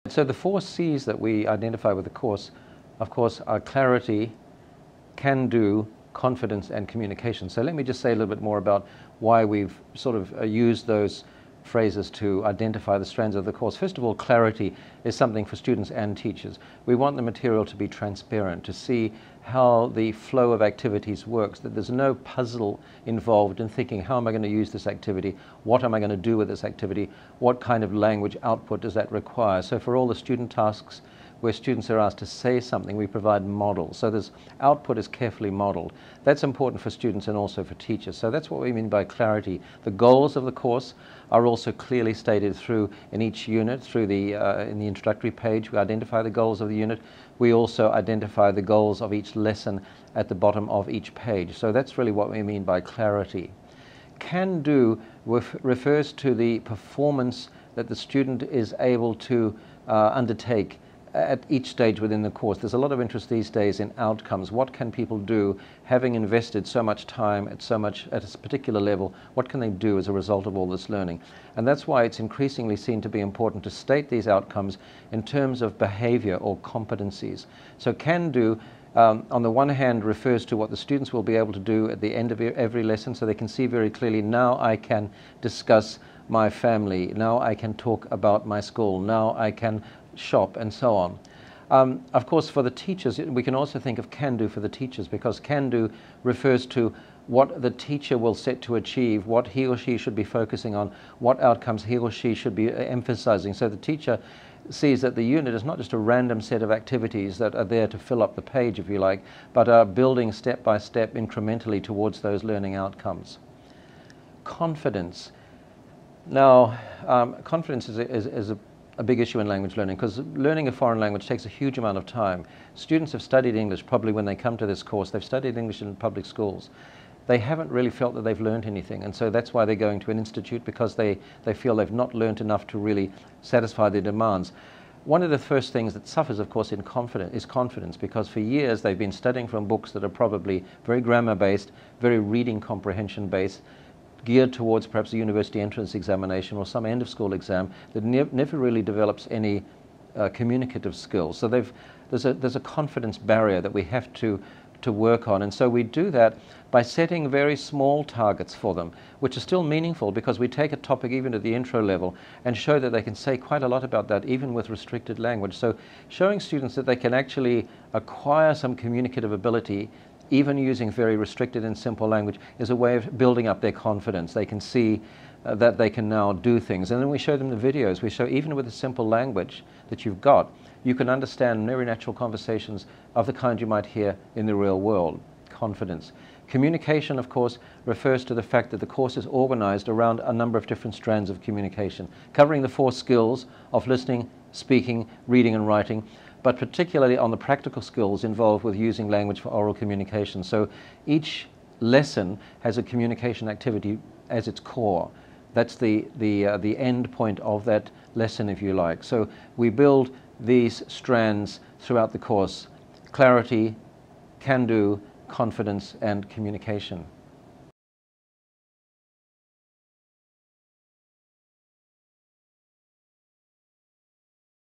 So the four C's that we identify with the course, of course, are clarity, can do, confidence, and communication. So let me just say a little bit more about why we've sort of used those phrases to identify the strands of the course. First of all, clarity is something for students and teachers. We want the material to be transparent, to see how the flow of activities works, that there's no puzzle involved in thinking, how am I going to use this activity? What am I going to do with this activity? What kind of language output does that require? So for all the student tasks where students are asked to say something, we provide models. So this output is carefully modeled. That's important for students and also for teachers. So that's what we mean by clarity. The goals of the course are also clearly stated through in each unit, through the in the introductory page. We identify the goals of the unit. We also identify the goals of each lesson at the bottom of each page. So that's really what we mean by clarity. Can do refers to the performance that the student is able to undertake at each stage within the course. There's a lot of interest these days in outcomes. What can people do, having invested so much time at a particular level? What can they do as a result of all this learning? And that's why it's increasingly seen to be important to state these outcomes in terms of behavior or competencies. So can do, on the one hand, refers to what the students will be able to do at the end of every lesson, so they can see very clearly, now I can discuss my family, now I can talk about my school, now I can shop, and so on. Of course, for the teachers, we can also think of can do for the teachers, because can do refers to what the teacher will set to achieve, what he or she should be focusing on, what outcomes he or she should be emphasizing. So the teacher sees that the unit is not just a random set of activities that are there to fill up the page, if you like, but are building step by step incrementally towards those learning outcomes. Confidence. Now, confidence is a big issue in language learning, because learning a foreign language takes a huge amount of time. Students have studied English, probably when they come to this course, they've studied English in public schools. They haven't really felt that they've learned anything, and so that's why they're going to an institute, because they feel they've not learned enough to really satisfy their demands. One of the first things that suffers, of course, is confidence, because for years they've been studying from books that are probably very grammar-based, very reading comprehension-based, geared towards perhaps a university entrance examination or some end-of-school exam that never really develops any communicative skills. So there's a confidence barrier that we have to work on, and so we do that by setting very small targets for them, which are still meaningful, because we take a topic even at the intro level and show that they can say quite a lot about that even with restricted language. So showing students that they can actually acquire some communicative ability even using very restricted and simple language is a way of building up their confidence. They can see that they can now do things. And then we show them the videos. We show even with a simple language that you've got, you can understand very natural conversations of the kind you might hear in the real world. Confidence. Communication, of course, refers to the fact that the course is organized around a number of different strands of communication, covering the four skills of listening, speaking, reading, and writing, but particularly on the practical skills involved with using language for oral communication. So each lesson has a communication activity as its core. That's the end point of that lesson, if you like. So we build these strands throughout the course: clarity, can do, confidence, and communication.